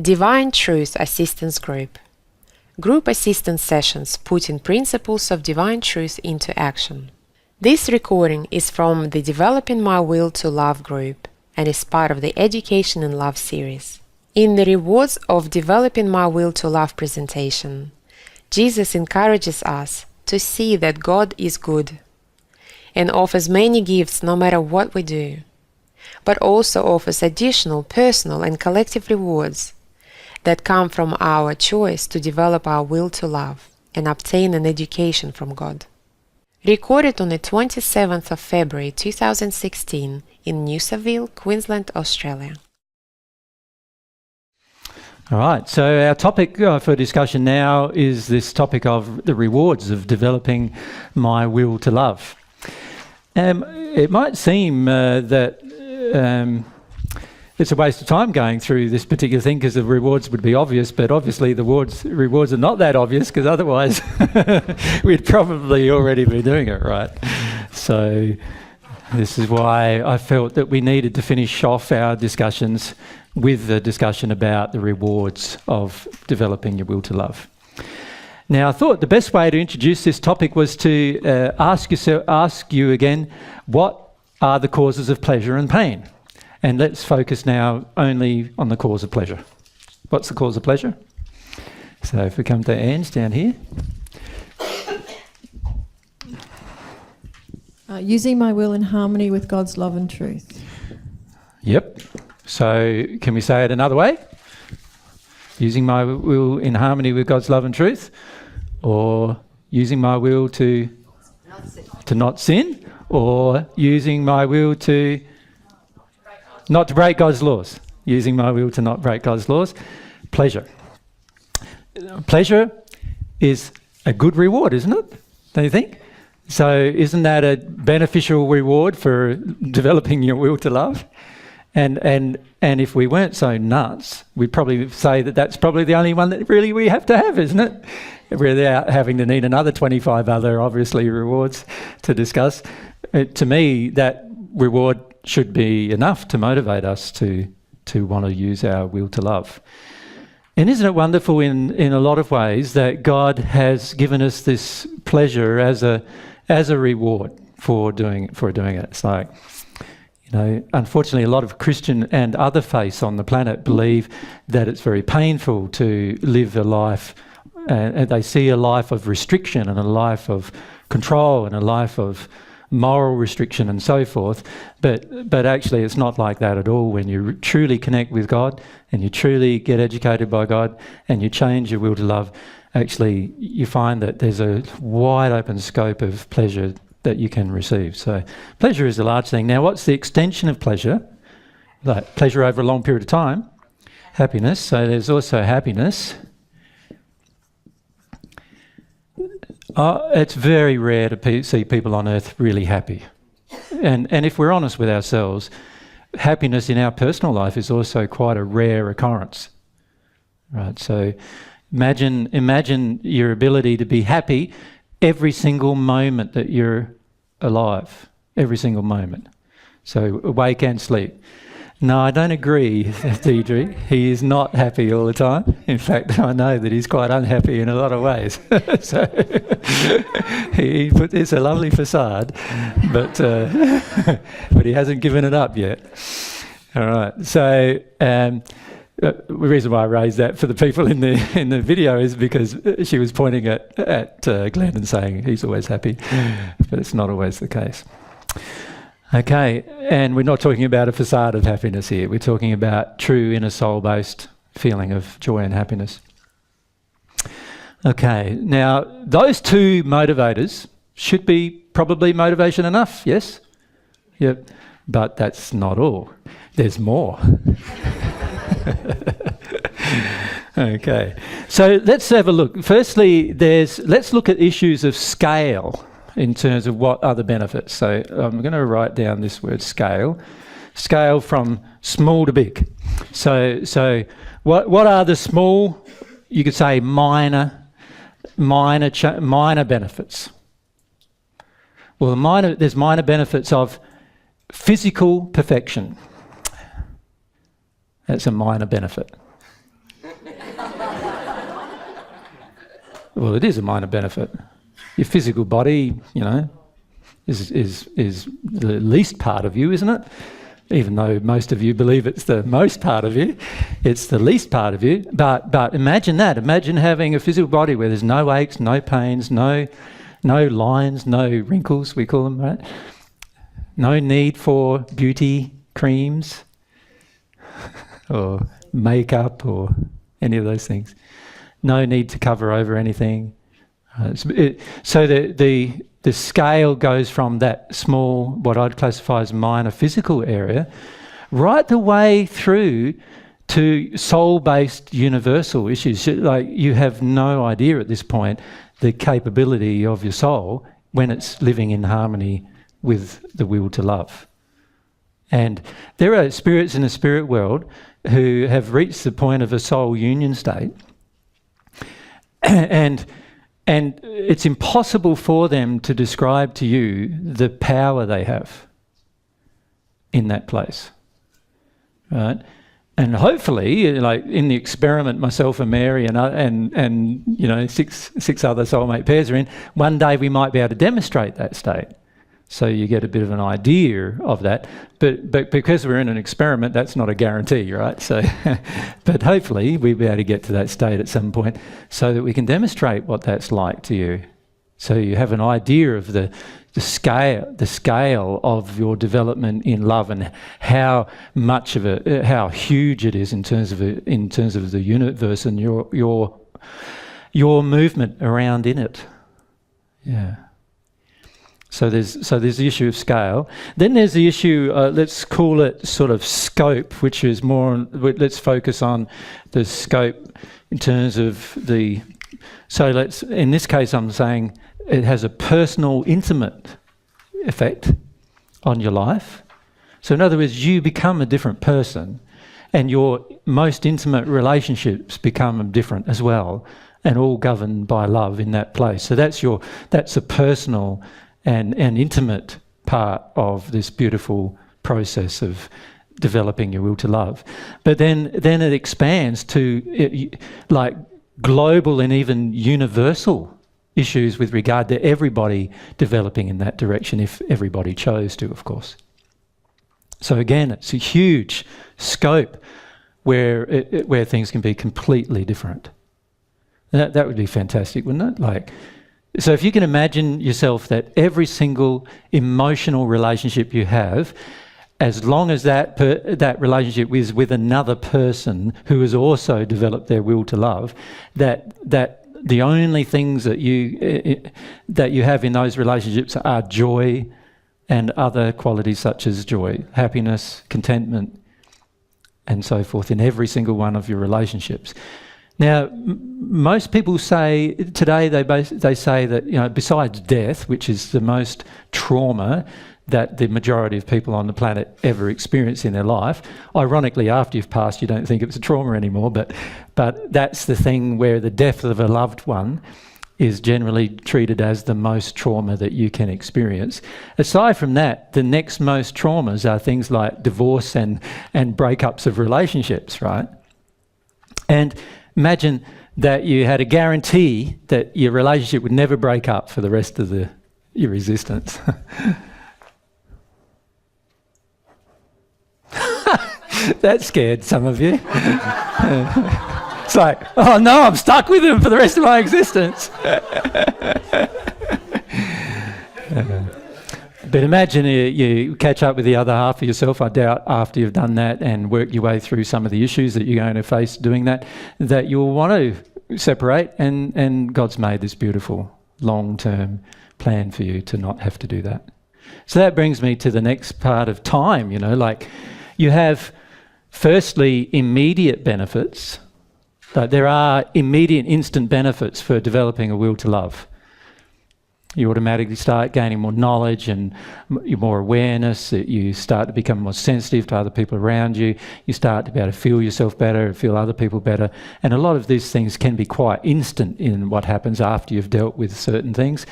Divine Truth Assistance Group. Group assistance sessions putting principles of divine truth into action. This recording is from the Developing My Will to Love group and is part of the Education in Love series. In the Rewards of Developing My Will to Love presentation, Jesus encourages us to see that God is good and offers many gifts no matter what we do, but also offers additional personal and collective rewards that come from our choice to develop our will to love and obtain an education from God. Recorded on the 27th of February 2016 in New South Wales, Queensland, Australia. All right, so our topic for discussion now is this topic of the rewards of developing my will to love. It might seem that it's a waste of time going through this particular thing because the rewards would be obvious, but obviously the rewards are not that obvious because otherwise we'd probably already be doing it, right? So this is why I felt that we needed to finish off our discussions with the discussion about the rewards of developing your will to love. Now, I thought the best way to introduce this topic was to ask you again, what are the causes of pleasure and pain? And let's focus now only on the cause of pleasure. What's the cause of pleasure? So if we come to Anne's down here. Using my will in harmony with God's love and truth. Yep. So can we say it another way? Using my will in harmony with God's love and truth? Or using my will to not sin? Or using my will to not to break God's laws? Using my will to not break God's laws? Pleasure. Pleasure is a good reward, isn't it? Don't you think? So isn't that a beneficial reward for developing your will to love? And if we weren't so nuts, we'd probably say that that's probably the only one that really we have to have, isn't it? Without having to need another 25 other, obviously, rewards to discuss. To me, that reward should be enough to motivate us to want to use our will to love. And isn't it wonderful in a lot of ways that God has given us this pleasure as a reward for doing it? It's like, unfortunately, a lot of Christian and other faiths on the planet believe that it's very painful to live a life, and they see a life of restriction and a life of control and a life of moral restriction and so forth, but actually it's not like that at all. When you truly connect with God and you truly get educated by God and you change your will to love, actually you find that there's a wide open scope of pleasure that you can receive. So pleasure is a large thing. Now, what's the extension of pleasure? Like pleasure over a long period of time. Happiness. So there's also happiness. It's very rare to see people on earth really happy. And if we're honest with ourselves, happiness in our personal life is also quite a rare occurrence. Right? So imagine your ability to be happy every single moment that you're alive, every single moment. So awake and sleep. No, I don't agree, Deirdre. He is not happy all the time. In fact, I know that he's quite unhappy in a lot of ways. So he put this a lovely facade, but he hasn't given it up yet. All right. So the reason why I raised that for the people in the video is because she was pointing at Glenn and saying he's always happy, but it's not always the case. Okay, and we're not talking about a facade of happiness here. We're talking about true inner soul-based feeling of joy and happiness. Okay, now those two motivators should be probably motivation enough, yes? Yep, but that's not all. There's more. Okay, so let's have a look. Firstly, let's look at issues of scale in terms of what are the benefits. So I'm going to write down this word scale. Scale from small to big. So what are the small, you could say minor benefits? Well, there's minor benefits of physical perfection. That's a minor benefit. Well, it is a minor benefit. Your physical body, is the least part of you, isn't it? Even though most of you believe it's the most part of you, it's the least part of you. But imagine that. Imagine having a physical body where there's no aches, no pains, no lines, no wrinkles, we call them, right? No need for beauty creams or makeup or any of those things. No need to cover over anything. So the scale goes from that small, what I'd classify as minor physical area, right the way through to soul-based universal issues. Like, you have no idea at this point the capability of your soul when it's living in harmony with the will to love. And there are spirits in the spirit world who have reached the point of a soul union state, and it's impossible for them to describe to you the power they have in that place, right? And hopefully, like in the experiment, myself and Mary and six other soulmate pairs are in, one day we might be able to demonstrate that state. So you get a bit of an idea of that. But because we're in an experiment, that's not a guarantee, right? So, but hopefully we'll be able to get to that state at some point so that we can demonstrate what that's like to you. So you have an idea of the scale of your development in love and how much of it, how huge it is in terms of the universe and your movement around in it. Yeah. So there's the issue of scale. Then there's the issue, let's call it sort of scope, which is more, let's focus on the scope in terms of the, in this case I'm saying it has a personal, intimate effect on your life. So in other words, you become a different person and your most intimate relationships become different as well, and all governed by love in that place. So that's a personal and intimate part of this beautiful process of developing your will to love. But then it expands to like global and even universal issues with regard to everybody developing in that direction, if everybody chose to, of course. So again, it's a huge scope where things can be completely different. That would be fantastic, wouldn't it? So if you can imagine yourself that every single emotional relationship you have, as long as that relationship is with another person who has also developed their will to love, that the only things that you have in those relationships are joy and other qualities such as joy, happiness, contentment, and so forth in every single one of your relationships. Now, most people say today, they say that, besides death, which is the most trauma that the majority of people on the planet ever experience in their life, ironically, after you've passed, you don't think it's a trauma anymore, but that's the thing where the death of a loved one is generally treated as the most trauma that you can experience. Aside from that, the next most traumas are things like divorce and breakups of relationships, right? And imagine that you had a guarantee that your relationship would never break up for the rest of your existence. That scared some of you. It's like, oh no, I'm stuck with him for the rest of my existence. But imagine you catch up with the other half of yourself, I doubt, after you've done that and worked your way through some of the issues that you're going to face doing that you'll want to separate, and God's made this beautiful long-term plan for you to not have to do that. So that brings me to the next part of time, you have firstly immediate benefits. There are immediate instant benefits for developing a will to love. You automatically start gaining more knowledge and more awareness. You start to become more sensitive to other people around you. You start to be able to feel yourself better and feel other people better. And a lot of these things can be quite instant in what happens after you've dealt with certain things.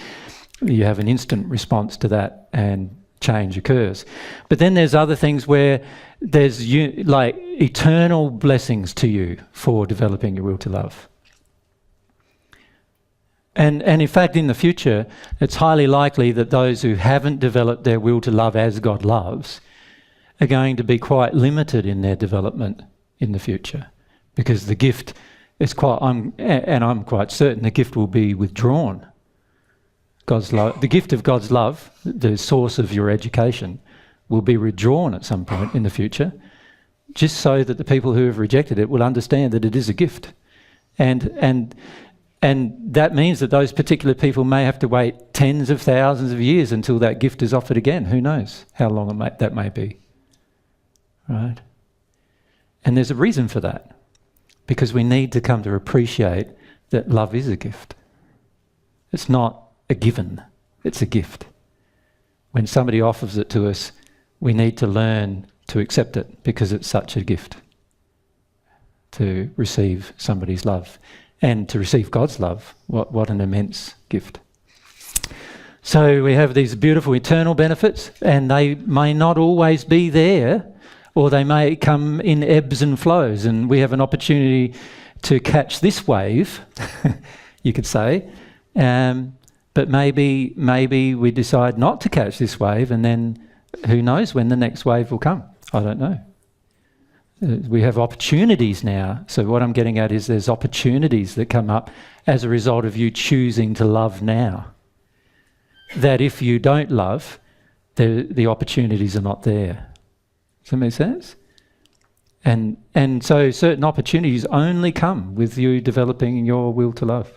You have an instant response to that and change occurs. But then there's other things where there's eternal blessings to you for developing your will to love. And in fact, in the future, it's highly likely that those who haven't developed their will to love as God loves are going to be quite limited in their development in the future, because the gift is I'm quite certain the gift will be withdrawn. God's love, the gift of God's love, the source of your education, will be withdrawn at some point in the future, just so that the people who have rejected it will understand that it is a gift. And that means that those particular people may have to wait tens of thousands of years until that gift is offered again. Who knows how long that may be, right? And there's a reason for that, because we need to come to appreciate that love is a gift. It's not a given, it's a gift. When somebody offers it to us, we need to learn to accept it, because it's such a gift to receive somebody's love. And to receive God's love, what an immense gift. So we have these beautiful eternal benefits, and they may not always be there, or they may come in ebbs and flows, and we have an opportunity to catch this wave, you could say, but maybe we decide not to catch this wave, and then who knows when the next wave will come. I don't know. We have opportunities now. So what I'm getting at is there's opportunities that come up as a result of you choosing to love now. That if you don't love, the opportunities are not there. Does that make sense? And so certain opportunities only come with you developing your will to love.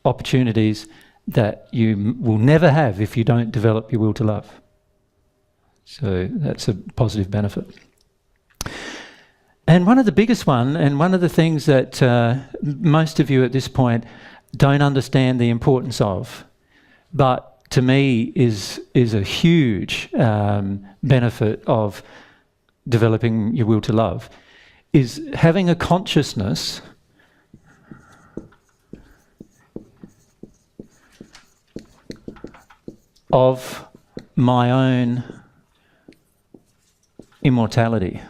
Opportunities that you will never have if you don't develop your will to love. So that's a positive benefit. And one of the biggest one, and one of the things that most of you at this point don't understand the importance of, but to me is a huge benefit of developing your will to love, is having a consciousness of my own immortality.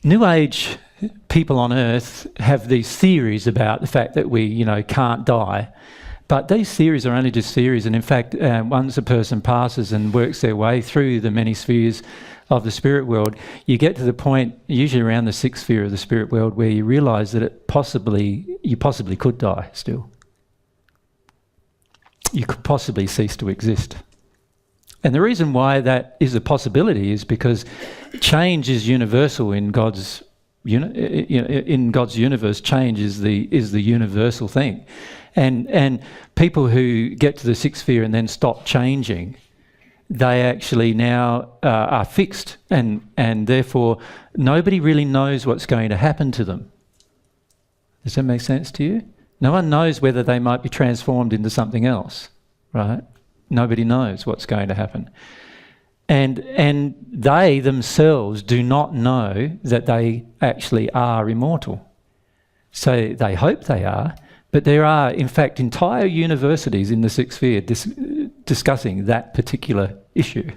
New Age people on Earth have these theories about the fact that we, can't die. But these theories are only just theories, and in fact, once a person passes and works their way through the many spheres of the spirit world, you get to the point, usually around the sixth sphere of the spirit world, where you realise that you possibly could die still. You could possibly cease to exist. And the reason why that is a possibility is because change is universal in God's universe. Change is the universal thing, and people who get to the sixth sphere and then stop changing, they actually now are fixed, and therefore nobody really knows what's going to happen to them. Does that make sense to you? No one knows whether they might be transformed into something else, right? Nobody knows what's going to happen. And they themselves do not know that they actually are immortal. So they hope they are, but there are, in fact, entire universities in the sixth sphere discussing that particular issue.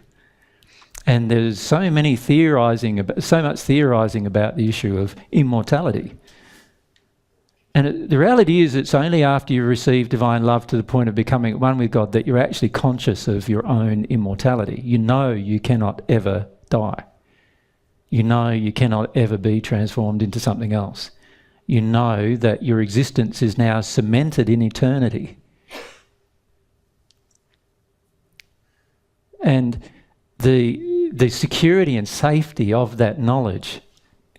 And there's so much theorising about the issue of immortality. And the reality is, it's only after you receive divine love to the point of becoming one with God that you're actually conscious of your own immortality. You know you cannot ever die. You know you cannot ever be transformed into something else. You know that your existence is now cemented in eternity. And the security and safety of that knowledge,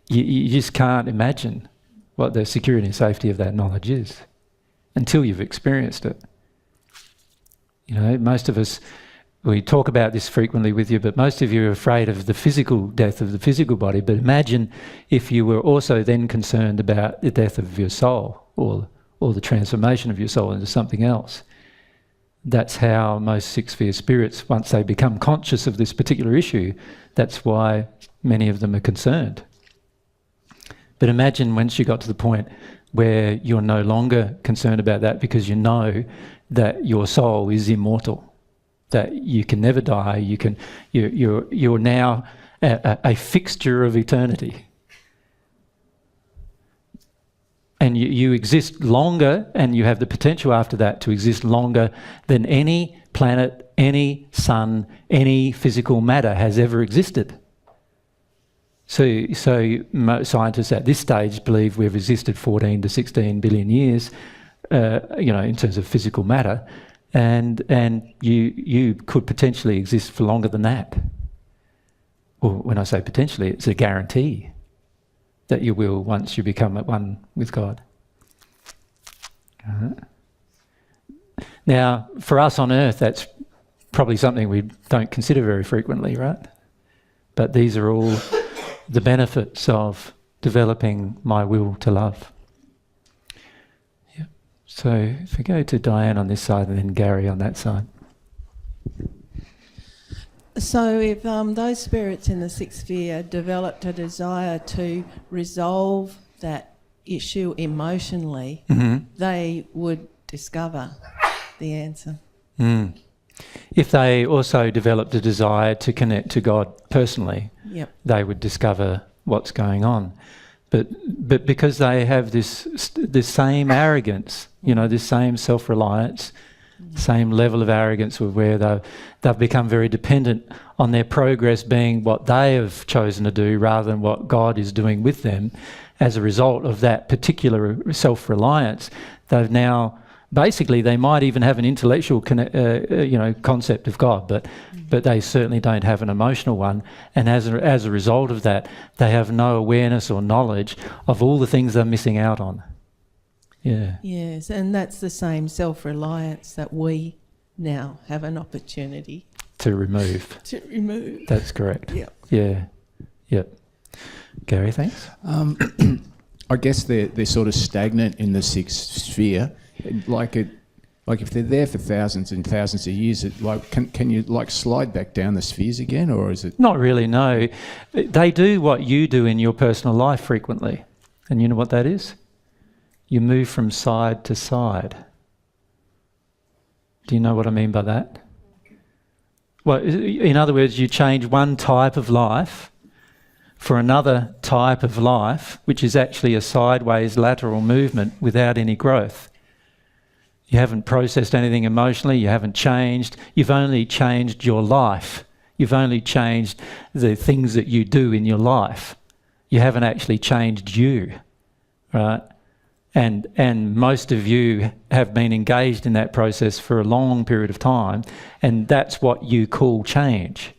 you just can't imagine what the security and safety of that knowledge is until you've experienced it. Most of us, we talk about this frequently with you, but most of you are afraid of the physical death of the physical body. But imagine if you were also then concerned about the death of your soul, or the transformation of your soul into something else. That's how most sixth sphere spirits, once they become conscious of this particular issue, that's why many of them are concerned. But imagine once you got to the point where you're no longer concerned about that, because you know that your soul is immortal. that you can never die. You're now a fixture of eternity. And you exist longer, and you have the potential after that to exist longer than any planet, any sun, any physical matter has ever existed. So scientists at this stage believe we've existed 14 to 16 billion years, in terms of physical matter, and you could potentially exist for longer than that. Or when I say potentially, it's a guarantee that you will once you become at one with God. Now, for us on earth, that's probably something we don't consider very frequently, right? But these are all the benefits of developing my will to love. Yeah. So if we go to Diane on this side and then Gary on that side. So if those spirits in the sixth sphere developed a desire to resolve that issue emotionally, they would discover the answer. If they also developed a desire to connect to God personally, they would discover what's going on. But because they have this same arrogance, this same self-reliance, same level of arrogance of where they've become very dependent on their progress being what they have chosen to do rather than what God is doing with them. As a result of that particular self-reliance, they've now, basically they might even have an intellectual concept of God, but they certainly don't have an emotional one. And as a result of that, they have no awareness or knowledge of all the things they're missing out on. Yeah. Yes, and that's the same self-reliance that we now have an opportunity to remove. That's correct. Yeah. Gary, thanks. I guess they're sort of stagnant in the sixth sphere. Like if they're there for thousands and thousands of years, can you slide back down the spheres again, or is it? Not really, no. They do what you do in your personal life frequently, and you know what that is? You move from side to side. Do you know what I mean by that? Well, in other words, you change one type of life for another type of life, which is actually a sideways lateral movement without any growth. You haven't processed anything emotionally, you haven't changed, you've only changed your life. You've only changed the things that you do in your life. You haven't actually changed you, right? And most of you have been engaged in that process for a long period of time, and that's what you call change.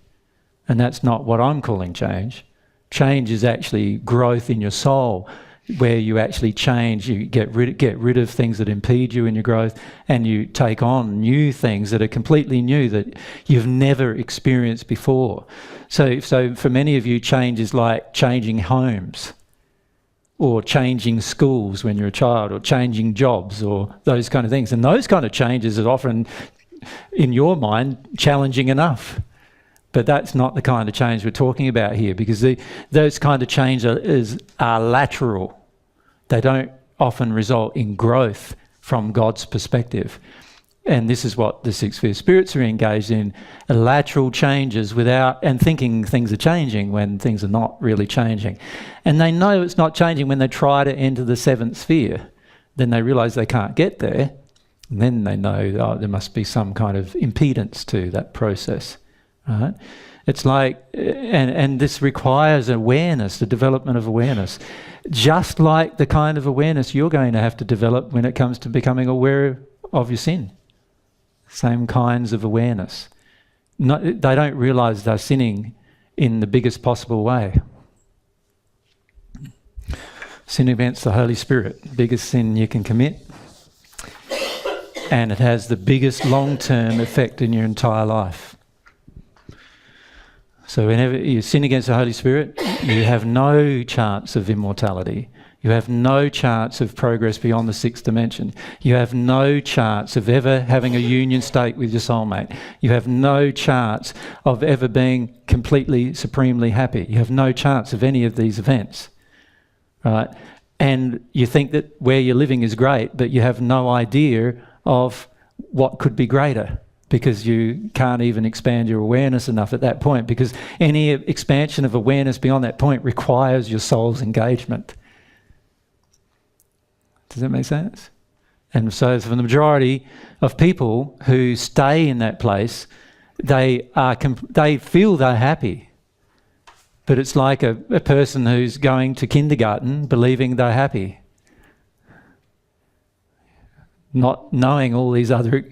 And that's not what I'm calling change. Change is actually growth in your soul, where you actually change, you get rid of things that impede you in your growth, and you take on new things that are completely new that you've never experienced before. So for many of you, change is like changing homes, or changing schools when you're a child, or changing jobs, or those kind of things. And those kind of changes are often, in your mind, challenging enough. But that's not the kind of change we're talking about here, because those kind of changes are lateral. They don't often result in growth from God's perspective. And this is what the sixth sphere spirits are engaged in, lateral changes and thinking things are changing when things are not really changing. And they know it's not changing when they try to enter the seventh sphere. Then they realise they can't get there. And then they know, there must be some kind of impedance to that process. Right? It's like, and this requires awareness, the development of awareness. Just like the kind of awareness you're going to have to develop when it comes to becoming aware of your sin. Same kinds of awareness. They don't realise they're sinning in the biggest possible way. Sin against the Holy Spirit, biggest sin you can commit. And it has the biggest long-term effect in your entire life. So whenever you sin against the Holy Spirit, you have no chance of immortality. You have no chance of progress beyond the sixth dimension. You have no chance of ever having a union state with your soulmate. You have no chance of ever being completely, supremely happy. You have no chance of any of these events, right? And you think that where you're living is great, but you have no idea of what could be greater, because you can't even expand your awareness enough at that point, because any expansion of awareness beyond that point requires your soul's engagement. Does that make sense? And so for the majority of people who stay in that place, they feel they're happy. But it's like a person who's going to kindergarten believing they're happy, not knowing all these other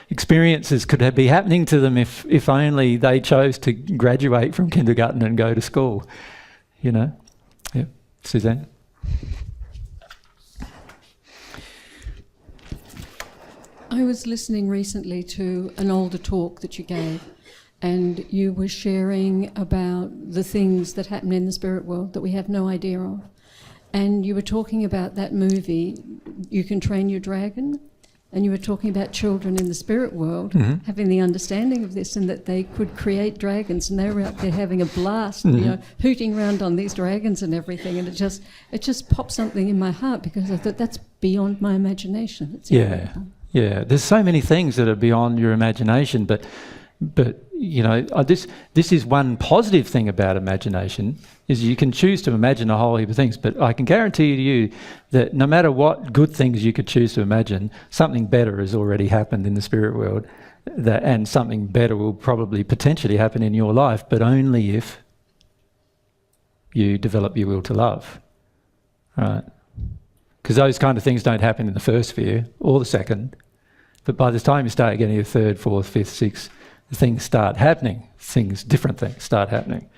experiences could be happening to them if only they chose to graduate from kindergarten and go to school. You know? Yeah. Suzanne? I was listening recently to an older talk that you gave, and you were sharing about the things that happen in the spirit world that we have no idea of. And you were talking about that movie, You Can Train Your Dragon, and you were talking about children in the spirit world having the understanding of this, and that they could create dragons, and they were out there having a blast, you know, hooting around on these dragons and everything. And it just popped something in my heart, because I thought that's beyond my imagination. It's incredible. Yeah, there's so many things that are beyond your imagination, but you know, this is one positive thing about imagination, is you can choose to imagine a whole heap of things, but I can guarantee to you that no matter what good things you could choose to imagine, something better has already happened in the spirit world, and something better will probably potentially happen in your life, but only if you develop your will to love, right? Because those kind of things don't happen in the first sphere or the second. But by the time you start getting the third, fourth, fifth, sixth, things start happening. Different things start happening.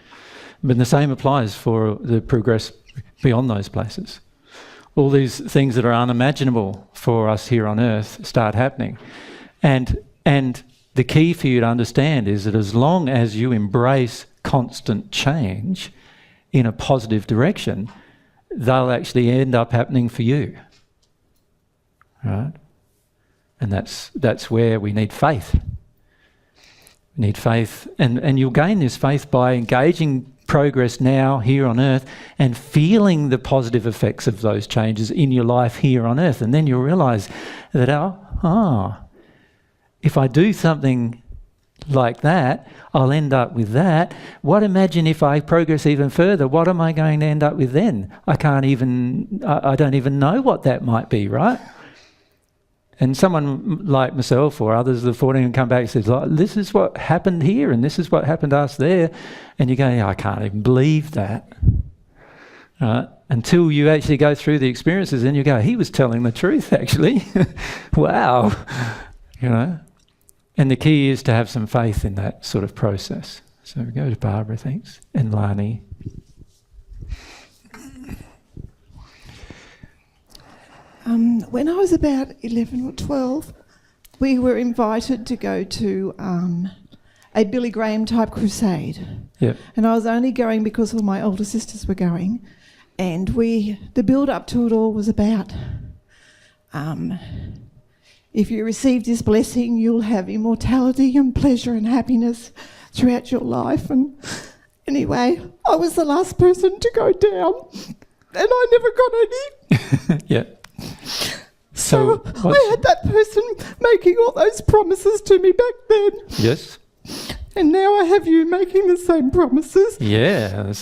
But the same applies for the progress beyond those places. All these things that are unimaginable for us here on earth start happening. And the key for you to understand is that as long as you embrace constant change in a positive direction, they'll actually end up happening for you, right? And that's where we need faith. We need faith, and you'll gain this faith by engaging progress now here on earth and feeling the positive effects of those changes in your life here on earth. And then you'll realise that, if I do something like that, I'll end up with that. Imagine if I progress even further, what am I going to end up with then? I don't even know what that might be, right? And someone like myself or others of the 14 come back and says, this is what happened here and this is what happened to us there. And you go, I can't even believe that. Right? Until you actually go through the experiences and you go, he was telling the truth actually. Wow. You know? And the key is to have some faith in that sort of process. So we go to Barbara, thanks, and Lani. When I was about 11 or 12, we were invited to go to a Billy Graham type crusade. Yep. And I was only going because all my older sisters were going. And the build-up to it all was about, if you receive this blessing, you'll have immortality and pleasure and happiness throughout your life. And anyway, I was the last person to go down, and I never got any. Yeah. So I had that person making all those promises to me back then. Yes. And now I have you making the same promises. Yeah.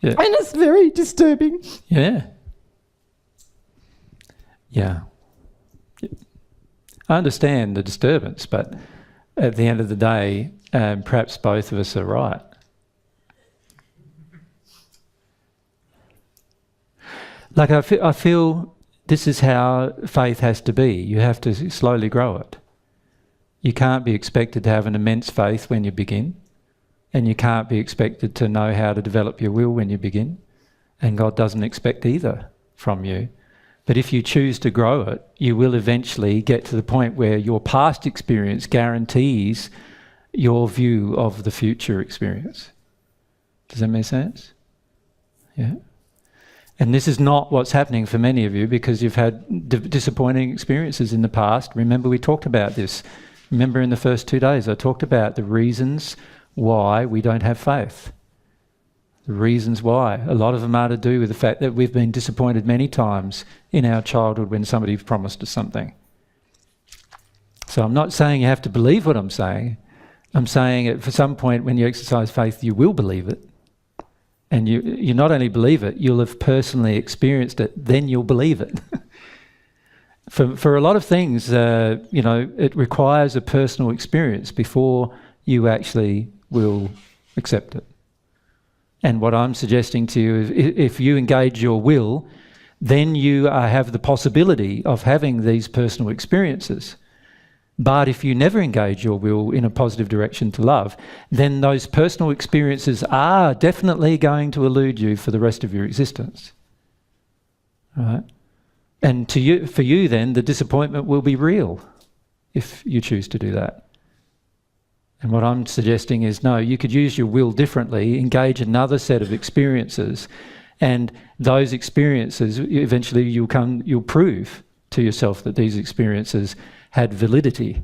Yeah. And it's very disturbing. Yeah. Yeah. I understand the disturbance, but at the end of the day, perhaps both of us are right. Like I feel this is how faith has to be. You have to slowly grow it. You can't be expected to have an immense faith when you begin, and you can't be expected to know how to develop your will when you begin, and God doesn't expect either from you. But if you choose to grow it, you will eventually get to the point where your past experience guarantees your view of the future experience. Does that make sense? Yeah. And this is not what's happening for many of you because you've had disappointing experiences in the past. Remember, we talked about this. Remember in the first 2 days, I talked about the reasons why we don't have faith. The reasons why. A lot of them are to do with the fact that we've been disappointed many times in our childhood when somebody promised us something. So I'm not saying you have to believe what I'm saying. I'm saying at for some point when you exercise faith, you will believe it. And you not only believe it, you'll have personally experienced it, then you'll believe it. For a lot of things, it requires a personal experience before you actually will accept it. And what I'm suggesting to you is if you engage your will, then you have the possibility of having these personal experiences. But if you never engage your will in a positive direction to love, then those personal experiences are definitely going to elude you for the rest of your existence. Right? And for you then, the disappointment will be real if you choose to do that. And what I'm suggesting is, no, you could use your will differently, engage another set of experiences, and those experiences, eventually you'll prove to yourself that these experiences had validity.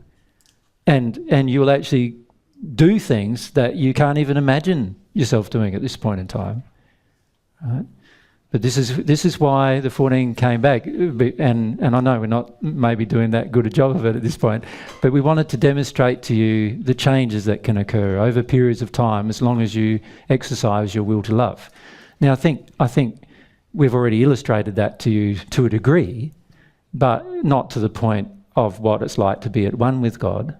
And you'll actually do things that you can't even imagine yourself doing at this point in time. Right? But this is why the 14 came back, and I know we're not maybe doing that good a job of it at this point, but we wanted to demonstrate to you the changes that can occur over periods of time as long as you exercise your will to love. Now I think we've already illustrated that to you to a degree, but not to the point of what it's like to be at one with God,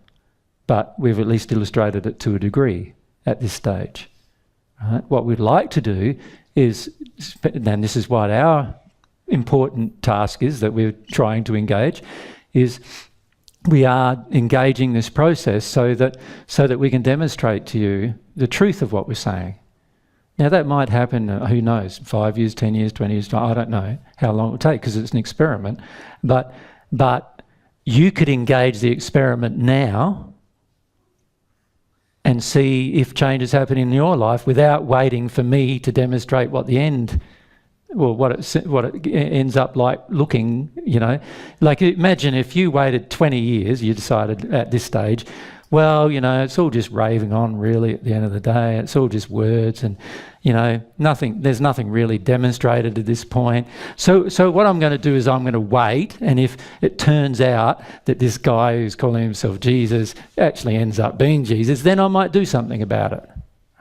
but we've at least illustrated it to a degree at this stage. Right? What we'd like to do is, and this is what our important task is that we're trying to engage, is we are engaging this process so that we can demonstrate to you the truth of what we're saying. Now that might happen, who knows, 5 years, 10 years, 20 years, I don't know how long it will take because it's an experiment, but you could engage the experiment now and see if changes happen in your life without waiting for me to demonstrate what the end, well, what it ends up like looking, Like imagine if you waited 20 years, you decided at this stage, well, it's all just raving on really at the end of the day. It's all just words and, there's nothing really demonstrated at this point. So what I'm going to do is I'm going to wait, and if it turns out that this guy who's calling himself Jesus actually ends up being Jesus, then I might do something about it,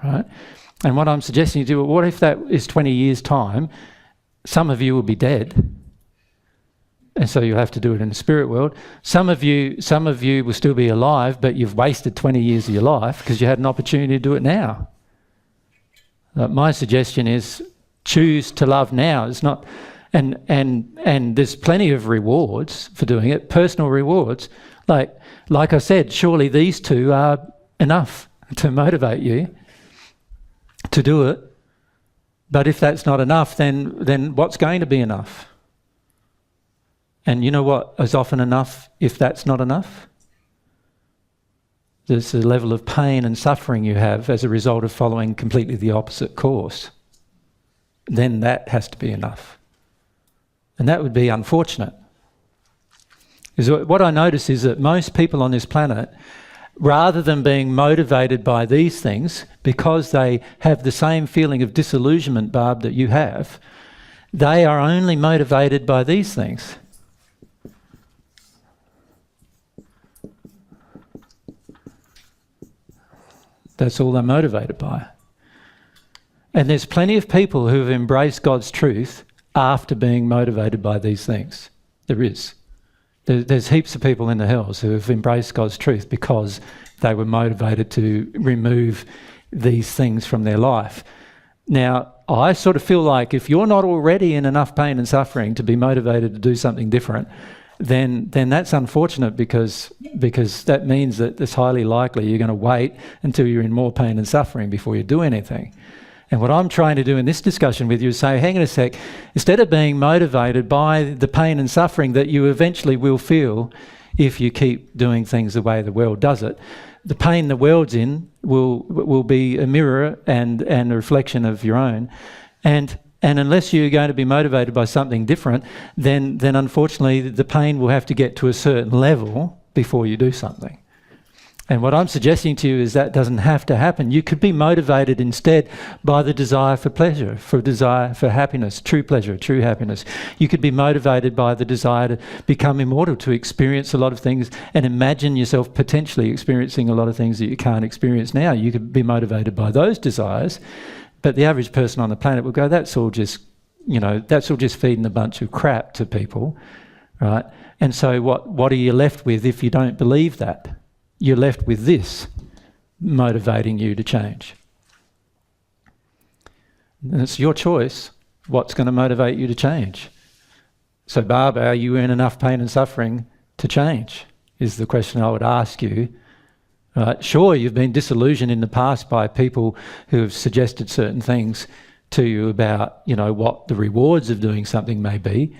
right? And what I'm suggesting you do, what if that is 20 years' time? Some of you will be dead. And so you'll have to do it in the spirit world. Some of you will still be alive, but you've wasted 20 years of your life because you had an opportunity to do it now. My suggestion is choose to love now. It's not, and there's plenty of rewards for doing it, personal rewards. Like I said, surely these two are enough to motivate you to do it. But if that's not enough, then what's going to be enough? And you know what is often enough if that's not enough? There's the level of pain and suffering you have as a result of following completely the opposite course. Then that has to be enough. And that would be unfortunate. Because what I notice is that most people on this planet, rather than being motivated by these things, because they have the same feeling of disillusionment, Barb, that you have, they are only motivated by these things. That's all they're motivated by. And there's plenty of people who have embraced God's truth after being motivated by these things. There is. There's heaps of people in the hells who have embraced God's truth because they were motivated to remove these things from their life. Now, I sort of feel like if you're not already in enough pain and suffering to be motivated to do something different, then that's unfortunate because that means that it's highly likely you're going to wait until you're in more pain and suffering before you do anything. And what I'm trying to do in this discussion with you is say, hang on a sec, instead of being motivated by the pain and suffering that you eventually will feel if you keep doing things the way the world does it, the pain the world's in will be a mirror and a reflection of your own. And unless you're going to be motivated by something different, then unfortunately the pain will have to get to a certain level before you do something. And what I'm suggesting to you is that doesn't have to happen. You could be motivated instead by the desire for pleasure, for desire for happiness, true pleasure, true happiness. You could be motivated by the desire to become immortal, to experience a lot of things and imagine yourself potentially experiencing a lot of things that you can't experience now. You could be motivated by those desires, but the average person on the planet will go, that's all just, that's all just feeding a bunch of crap to people, right? And so what are you left with if you don't believe that? You're left with this motivating you to change. And it's your choice what's going to motivate you to change. So Barbara, are you in enough pain and suffering to change, is the question I would ask you. Sure, you've been disillusioned in the past by people who have suggested certain things to you about, what the rewards of doing something may be,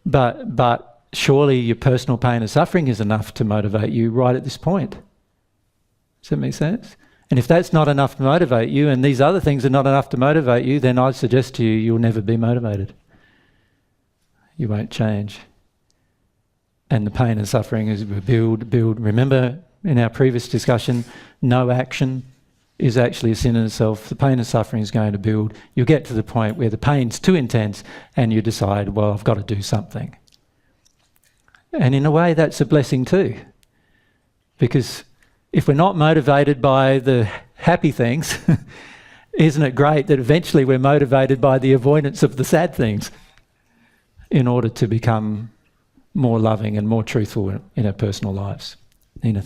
but surely your personal pain and suffering is enough to motivate you right at this point. Does that make sense? And if that's not enough to motivate you, and these other things are not enough to motivate you, then I'd suggest to you, you'll never be motivated. You won't change. And the pain and suffering is build. Remember in our previous discussion, no action is actually a sin in itself. The pain and suffering is going to build. You'll get to the point where the pain's too intense and you decide, well, I've got to do something. And in a way, that's a blessing too. Because if we're not motivated by the happy things, isn't it great that eventually we're motivated by the avoidance of the sad things in order to become more loving and more truthful in our personal lives? Nina.